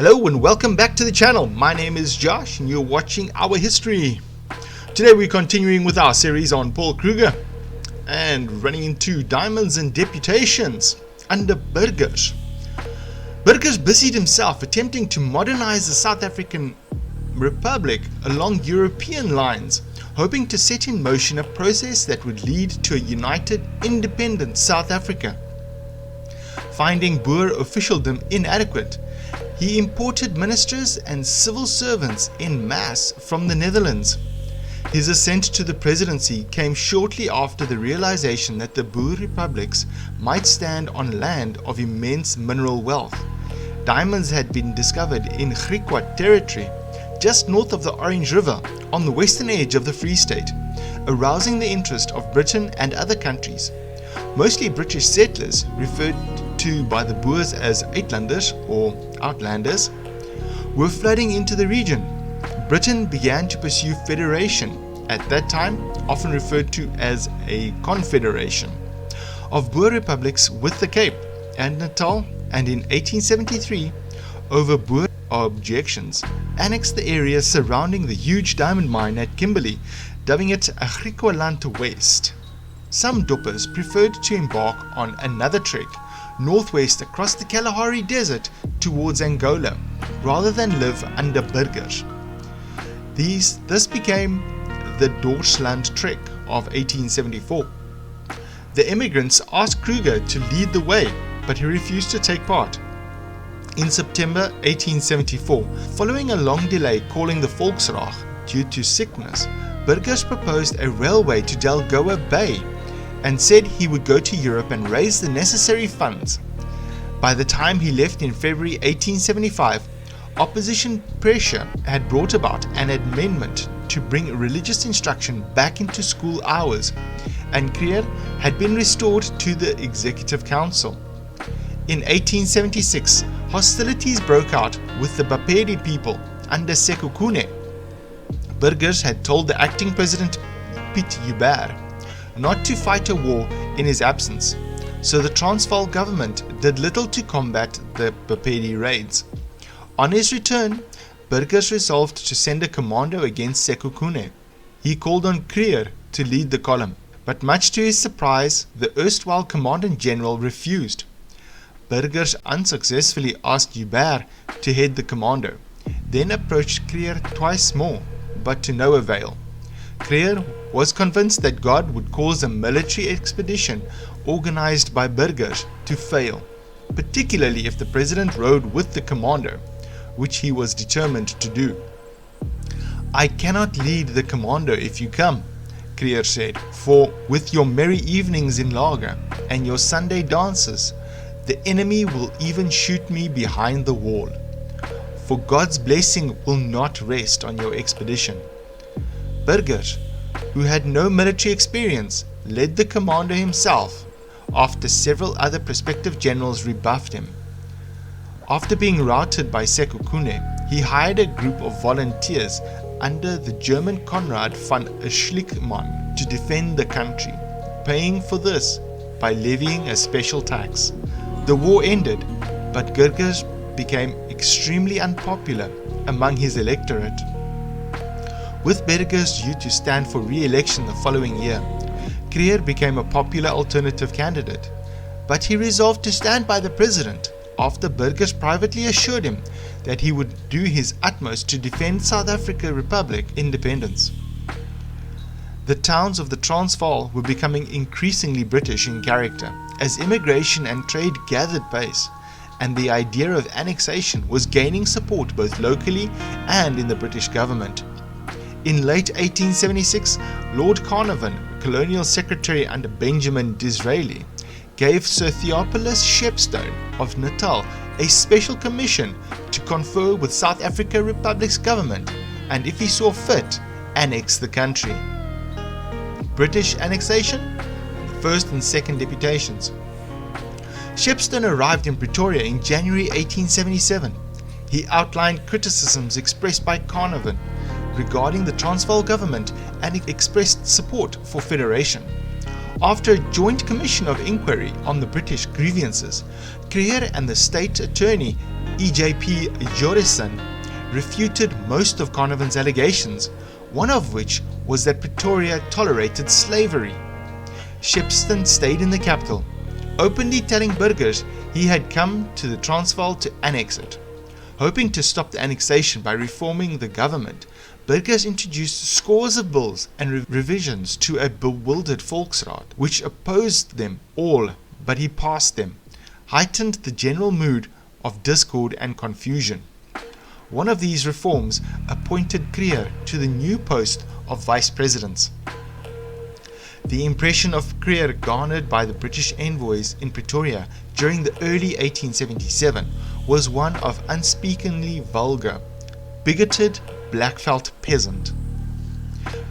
Hello and welcome back to the channel. My name is Josh and you're watching our history. Today we're continuing with our series on Paul Kruger and running into diamonds and deputations under Burghers. Burghers busied himself attempting to modernize the South African Republic along European lines, hoping to set in motion a process that would lead to a united, independent South Africa. Finding Boer officialdom inadequate, he imported ministers and civil servants en masse from the Netherlands. His ascent to the presidency came shortly after the realization that the Boer republics might stand on land of immense mineral wealth. Diamonds had been discovered in Griquas territory, just north of the Orange River, on the western edge of the Free State, arousing the interest of Britain and other countries. Mostly British settlers, referred to by the Boers as Uitlanders or Outlanders, were flooding into the region. Britain began to pursue federation, at that time often referred to as a confederation, of Boer republics with the Cape and Natal, and in 1873, over Boer objections, annexed the area surrounding the huge diamond mine at Kimberley, dubbing it Griqualand West. Some doppers preferred to embark on another trek northwest across the Kalahari Desert towards Angola, rather than live under Burghers. This became the Deutschland Trek of 1874. The immigrants asked Kruger to lead the way, but he refused to take part. In September 1874, following a long delay calling the Volksraad due to sickness, Burghers proposed a railway to Delgoa Bay and said he would go to Europe and raise the necessary funds. By the time he left in February 1875, opposition pressure had brought about an amendment to bring religious instruction back into school hours, and Kruger had been restored to the Executive Council. In 1876, hostilities broke out with the Bapedi people under Sekhukhune. Burghers had told the acting president Piet Joubert not to fight a war in his absence, so the Transvaal government did little to combat the Bapedi raids. On his return, Burghers resolved to send a commando against Sekhukhune. He called on Kruger to lead the column, but much to his surprise, the erstwhile commandant-general refused. Burghers unsuccessfully asked Joubert to head the commando, then approached Kruger twice more, but to no avail. Kruger was convinced that God would cause a military expedition organized by Burghers to fail, particularly if the president rode with the commander, which he was determined to do. "I cannot lead the commando if you come," Kruger said, "for with your merry evenings in lager and your Sunday dances, the enemy will even shoot me behind the wall. For God's blessing will not rest on your expedition." Burghers, who had no military experience, led the commando himself after several other prospective generals rebuffed him. After being routed by Sekhukhune, he hired a group of volunteers under the German Konrad von Schlickmann to defend the country, paying for this by levying a special tax. The war ended, but Burghers became extremely unpopular among his electorate. With Burghers due to stand for re-election the following year, Kruger became a popular alternative candidate, but he resolved to stand by the president after Burghers privately assured him that he would do his utmost to defend South Africa Republic independence. The towns of the Transvaal were becoming increasingly British in character as immigration and trade gathered pace, and the idea of annexation was gaining support both locally and in the British government. In late 1876, Lord Carnarvon, colonial secretary under Benjamin Disraeli, gave Sir Theophilus Shepstone of Natal a special commission to confer with South Africa Republic's government and, if he saw fit, annex the country. British Annexation, the first and second deputations. Shepstone arrived in Pretoria in January 1877. He outlined criticisms expressed by Carnarvon regarding the Transvaal government and expressed support for federation. After a joint commission of inquiry on the British grievances, Kruger and the state attorney E.J.P. Jorison refuted most of Carnarvon's allegations, one of which was that Pretoria tolerated slavery. Shepstone stayed in the capital, openly telling Burghers he had come to the Transvaal to annex it. Hoping to stop the annexation by reforming the government, Burghers introduced scores of bills and revisions to a bewildered Volksraad, which opposed them all, but he passed them, heightened the general mood of discord and confusion. One of these reforms appointed Kruger to the new post of Vice President. The impression of Kruger garnered by the British envoys in Pretoria during the early 1877 was one of unspeakably vulgar, bigoted black-felt peasant.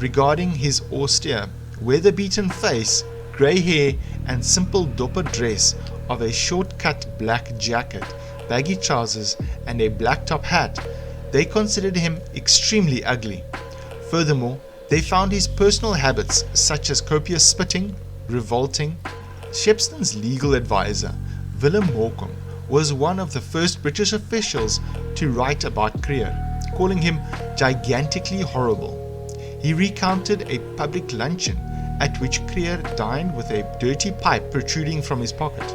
Regarding his austere, weather-beaten face, grey hair and simple dopper dress of a short-cut black jacket, baggy trousers and a black top hat, they considered him extremely ugly. Furthermore, they found his personal habits, such as copious spitting, revolting. Shepstone's legal advisor, Willem Morecambe, was one of the first British officials to write about Kruger, calling him gigantically horrible. He recounted a public luncheon at which Kruger dined with a dirty pipe protruding from his pocket,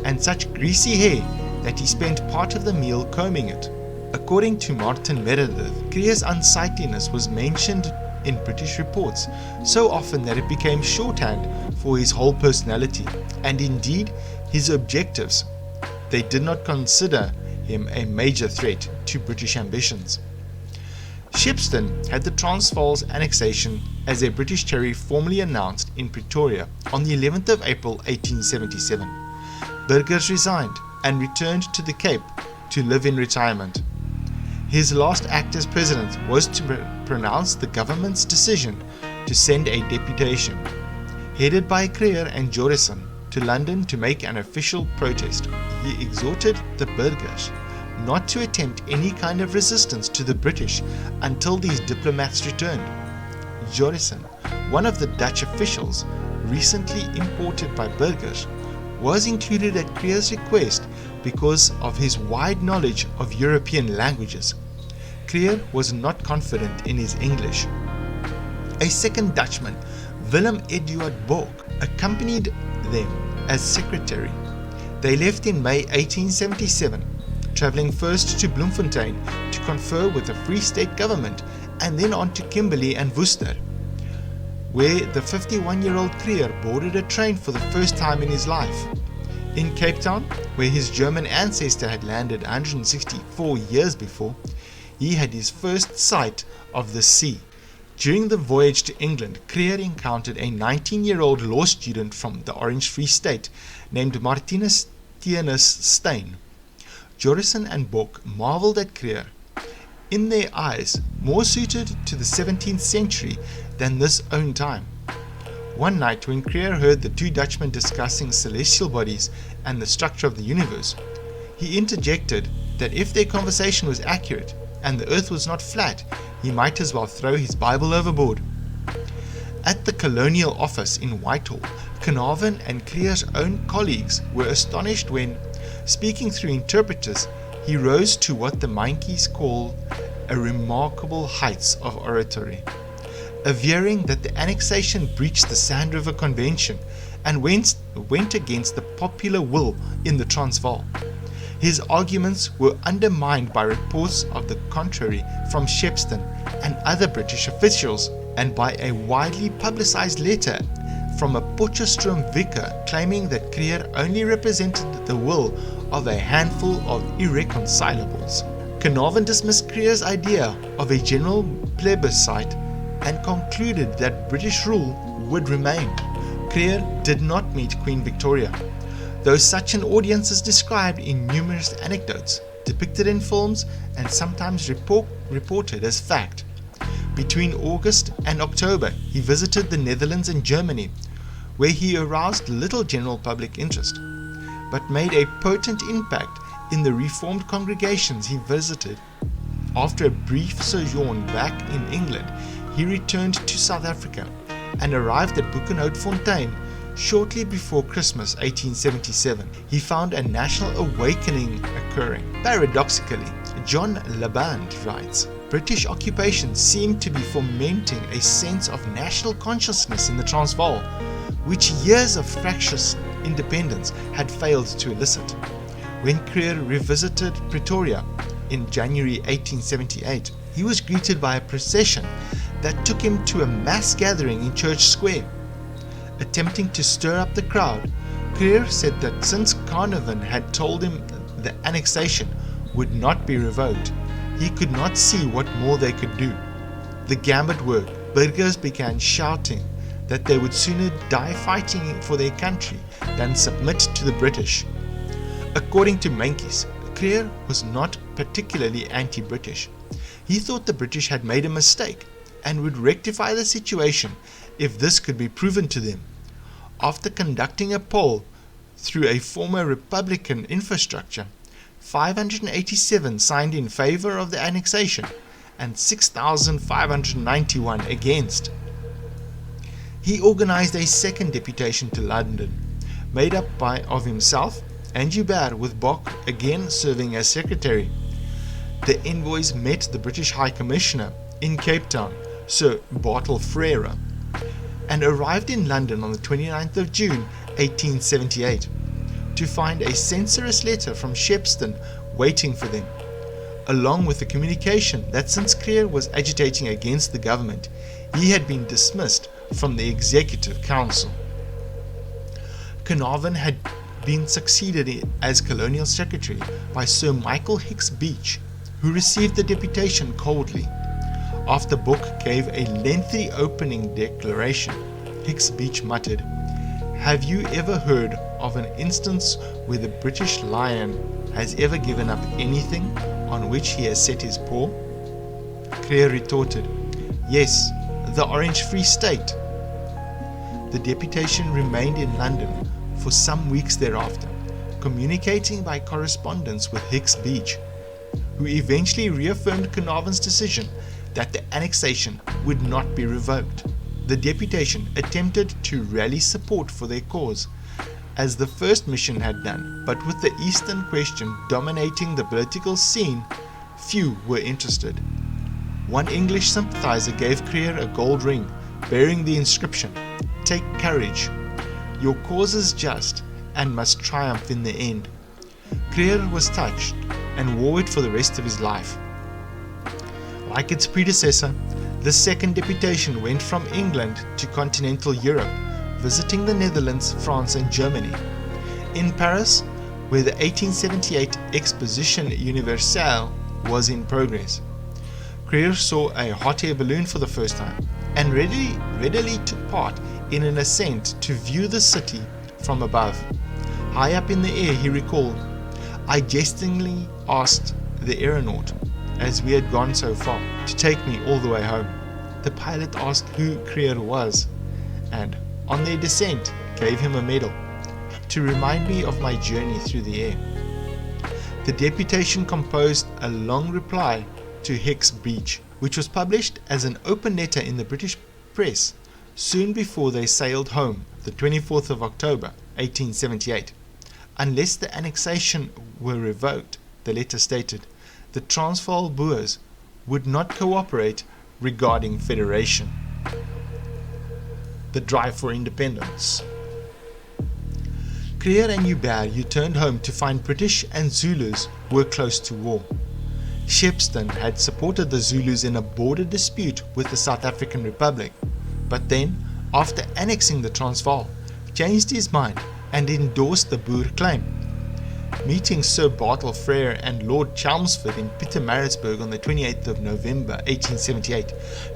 and such greasy hair that he spent part of the meal combing it. According to Martin Meredith, Kruger's unsightliness was mentioned in British reports so often that it became shorthand for his whole personality, and indeed his objectives. They did not consider him a major threat to British ambitions. Shepstone had the Transvaal's annexation as a British territory formally announced in Pretoria on the 11th of April 1877. Burghers resigned and returned to the Cape to live in retirement. His last act as president was to pronounce the government's decision to send a deputation, headed by Kruger and Jorison, to London to make an official protest. He exhorted the Burghers not to attempt any kind of resistance to the British until these diplomats returned. Jorison, one of the Dutch officials recently imported by Burghers, was included at Kruger's request because of his wide knowledge of European languages. Kruger was not confident in his English. A second Dutchman, Willem Eduard Bork, accompanied them as secretary. They left in May 1877, travelling first to Bloemfontein to confer with the Free State government and then on to Kimberley and Worcester, where the 51-year-old Kruger boarded a train for the first time in his life. In Cape Town, where his German ancestor had landed 164 years before, he had his first sight of the sea. During the voyage to England, Kruger encountered a 19-year-old law student from the Orange Free State named Martinus Tienus Steyn. Jorison and Bork marvelled at Kruger, in their eyes more suited to the 17th century than this own time. One night, when Kruger heard the two Dutchmen discussing celestial bodies and the structure of the universe, he interjected that if their conversation was accurate and the earth was not flat, he might as well throw his Bible overboard. At the Colonial Office in Whitehall, Carnarvon and Kruger's own colleagues were astonished when, speaking through interpreters, he rose to what the Mankies call a remarkable heights of oratory, averring that the annexation breached the Sand River Convention and went against the popular will in the Transvaal. His arguments were undermined by reports of the contrary from Shepstone and other British officials, and by a widely publicized letter from a Potchefstroom vicar claiming that Kruger only represented the will of a handful of irreconcilables. Carnarvon dismissed Kruger's idea of a general plebiscite and concluded that British rule would remain. Kruger did not meet Queen Victoria, though such an audience is described in numerous anecdotes, depicted in films, and sometimes reported as fact. Between August and October, he visited the Netherlands and Germany, where he aroused little general public interest, but made a potent impact in the Reformed congregations he visited. After a brief sojourn back in England, he returned to South Africa and arrived at Bukkenhoutfontein Shortly before Christmas 1877, he found a national awakening occurring. Paradoxically, John Laband writes, British occupation seemed to be fomenting a sense of national consciousness in the Transvaal, which years of fractious independence had failed to elicit. When Kruger revisited Pretoria in January 1878, he was greeted by a procession that took him to a mass gathering in Church Square. Attempting to stir up the crowd, Kruger said that since Carnarvon had told him the annexation would not be revoked, he could not see what more they could do. The gambit worked. Burghers began shouting that they would sooner die fighting for their country than submit to the British. According to Meintjes, Kruger was not particularly anti-British. He thought the British had made a mistake and would rectify the situation if this could be proven to them. After conducting a poll through a former Republican infrastructure, 587 signed in favor of the annexation and 6,591 against. He organized a second deputation to London, made up of himself and Wolvaardt, with Bok again serving as secretary. The envoys met the British High Commissioner in Cape Town, Sir Bartle Frere, and arrived in London on the 29th of June 1878 to find a censorious letter from Shepstone waiting for them, along with the communication that since Kruger was agitating against the government, he had been dismissed from the Executive Council. Carnarvon had been succeeded as Colonial Secretary by Sir Michael Hicks Beach, who received the deputation coldly. After Bok gave a lengthy opening declaration, Hicks Beach muttered, "Have you ever heard of an instance where the British Lion has ever given up anything on which he has set his paw?" Kruger retorted, "Yes, the Orange Free State." The deputation remained in London for some weeks thereafter, communicating by correspondence with Hicks Beach, who eventually reaffirmed Carnarvon's decision that the annexation would not be revoked. The deputation attempted to rally support for their cause, as the first mission had done, but with the Eastern question dominating the political scene, few were interested. One English sympathizer gave Kruger a gold ring bearing the inscription, "Take courage. Your cause is just and must triumph in the end." Kruger was touched and wore it for the rest of his life. Like its predecessor, the second deputation went from England to continental Europe, visiting the Netherlands, France and Germany. In Paris, where the 1878 Exposition Universelle was in progress, Kruger saw a hot air balloon for the first time and readily took part in an ascent to view the city from above. High up in the air, he recalled, "I jestingly asked the aeronaut, as we had gone so far, to take me all the way home. The pilot asked who Kruger was, and on their descent gave him a medal to remind me of my journey through the air." The deputation composed a long reply to Hicks Beach, which was published as an open letter in the British press soon before they sailed home, the 24th of October 1878. Unless the annexation were revoked, the letter stated, the Transvaal Boers would not cooperate regarding federation. The drive for independence. Kruger and Wolvaardt returned home to find British and Zulus were close to war. Shepstone had supported the Zulus in a border dispute with the South African Republic, but then, after annexing the Transvaal, changed his mind and endorsed the Boer claim. Meeting Sir Bartle Frere and Lord Chelmsford in Pietermaritzburg on the 28th of November 1878,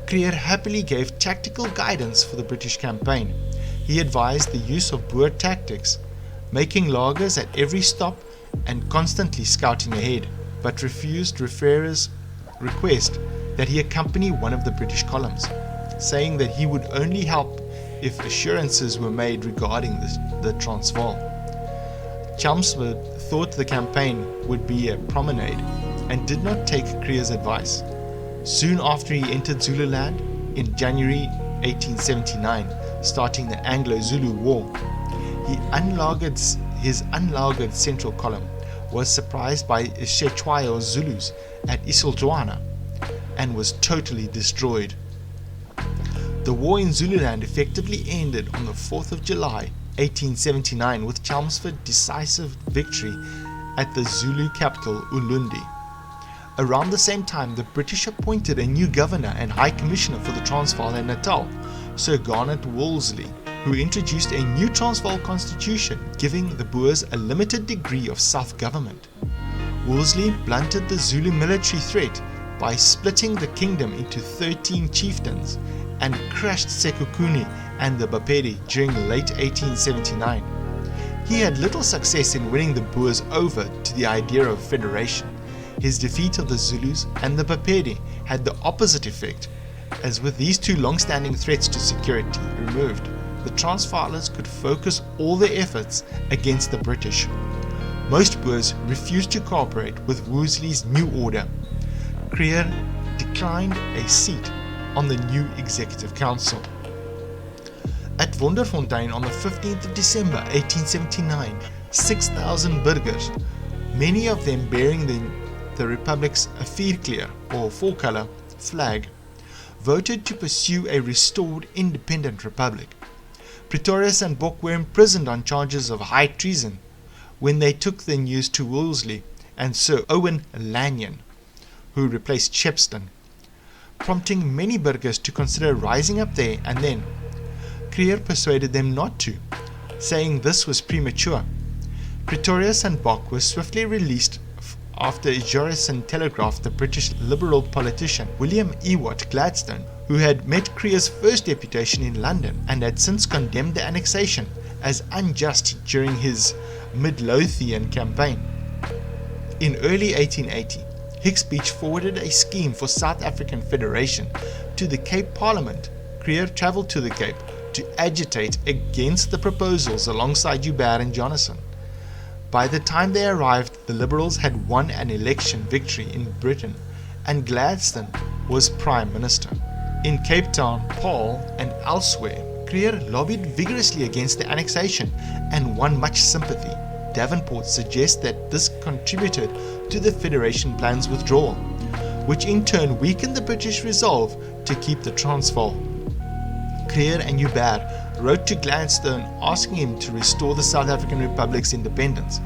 Kruger happily gave tactical guidance for the British campaign. He advised the use of Boer tactics, making lagers at every stop and constantly scouting ahead, but refused Frere's request that he accompany one of the British columns, saying that he would only help if assurances were made regarding the Transvaal. Chelmsford thought the campaign would be a promenade and did not take Kruger's advice. Soon after he entered Zululand in January 1879, starting the Anglo-Zulu War. His unlagered central column was surprised by Shetshwayo Zulus at Isildwana and was totally destroyed. The war in Zululand effectively ended on the 4th of July 1879 with Chelmsford's decisive victory at the Zulu capital Ulundi. Around the same time, the British appointed a new governor and high commissioner for the Transvaal and Natal, Sir Garnet Wolseley, who introduced a new Transvaal constitution giving the Boers a limited degree of self-government. Wolseley blunted the Zulu military threat by splitting the kingdom into 13 chieftains and crushed Sekhukhune and the Bapedi during late 1879. He had little success in winning the Boers over to the idea of federation. His defeat of the Zulus and the Bapedi had the opposite effect, as with these two long-standing threats to security removed, the Transvaalers could focus all their efforts against the British. Most Boers refused to cooperate with Wolseley's new order. Kruger declined a seat on the new Executive Council. At Wonderfontein on the 15th of December 1879, 6,000 burghers, many of them bearing the Republic's vierkleur or four-color flag, voted to pursue a restored independent republic. Pretorius and Bok were imprisoned on charges of high treason when they took the news to Wolseley and Sir Owen Lanyon, who replaced Shepstone, prompting many burghers to consider rising up there and then. Kruger persuaded them not to, saying this was premature. Pretorius and Bok were swiftly released after Jorison telegraphed the British Liberal politician William Ewart Gladstone, who had met Kruger's first deputation in London and had since condemned the annexation as unjust during his Midlothian campaign. In early 1880, Hicks Beach forwarded a scheme for South African Federation to the Cape Parliament. Kruger travelled to the Cape to agitate against the proposals alongside Joubert and Jonasson. By the time they arrived, the Liberals had won an election victory in Britain and Gladstone was Prime Minister. In Cape Town, Paul, and elsewhere, Kruger lobbied vigorously against the annexation and won much sympathy. Davenport suggests that this contributed to the Federation plan's withdrawal, which in turn weakened the British resolve to keep the Transvaal. Kruger and Joubert wrote to Gladstone asking him to restore the South African Republic's independence,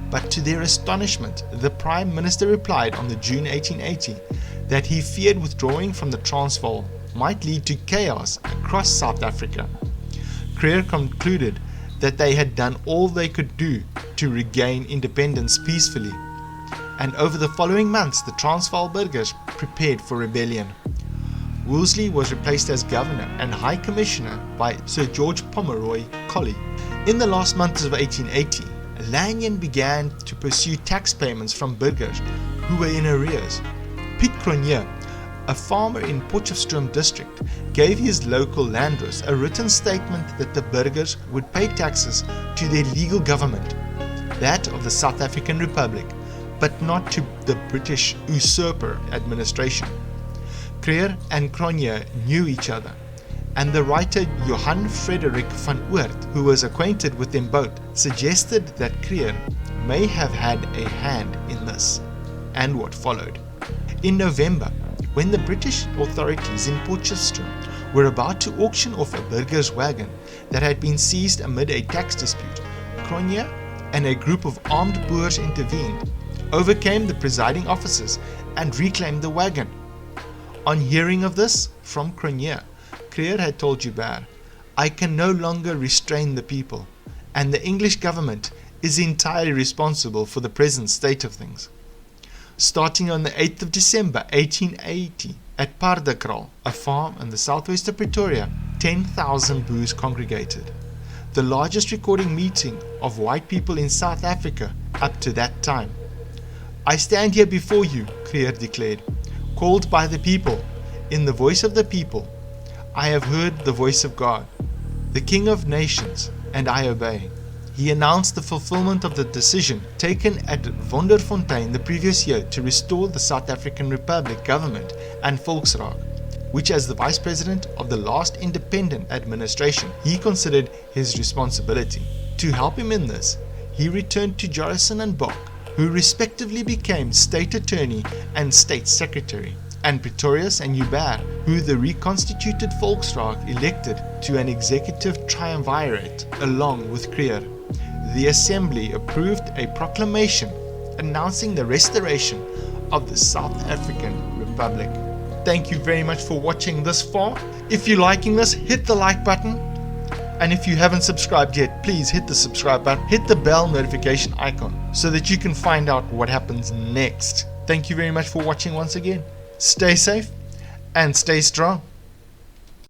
but to their astonishment, the Prime Minister replied on the June 1880 that he feared withdrawing from the Transvaal might lead to chaos across South Africa. Kruger concluded that they had done all they could do to regain independence peacefully, and over the following months the Transvaal burghers prepared for rebellion. Wolseley was replaced as governor and high commissioner by Sir George Pomeroy Colley. In the last months of 1880, Lanyon began to pursue tax payments from burghers who were in arrears. Piet Cronje, a farmer in Potchefstroom district, gave his local landlords a written statement that the burghers would pay taxes to their legal government, that of the South African Republic, but not to the British usurper administration. Kruger and Cronje knew each other, and the writer Johann Frederik van Oort, who was acquainted with them both, suggested that Kruger may have had a hand in this, and what followed. In November, when the British authorities in Potchefstroom were about to auction off a burgher's wagon that had been seized amid a tax dispute, Cronje and a group of armed Boers intervened, overcame the presiding officers, and reclaimed the wagon. On hearing of this from Cronje, Kruger had told Joubert, "I can no longer restrain the people, and the English government is entirely responsible for the present state of things." Starting on the 8th of December 1880 at Paardekraal, a farm in the southwest of Pretoria, 10,000 Boers congregated, the largest recording meeting of white people in South Africa up to that time. "I stand here before you," Kruger declared, "called by the people, in the voice of the people. I have heard the voice of God, the King of nations, and I obey." He announced the fulfillment of the decision taken at Wonderfontein the previous year to restore the South African Republic government and Volksraad. which as the Vice President of the last independent administration, he considered his responsibility. To help him in this, he returned to Jorrison and Bok, who respectively became State Attorney and State Secretary, and Pretorius and Joubert, who the reconstituted Volksraad elected to an executive triumvirate along with Kruger. The Assembly approved a proclamation announcing the restoration of the South African Republic. Thank you very much for watching this far. If you're liking this, hit the like button. And if you haven't subscribed yet, please hit the subscribe button, hit the bell notification icon so that you can find out what happens next. Thank you very much for watching once again. Stay safe and stay strong.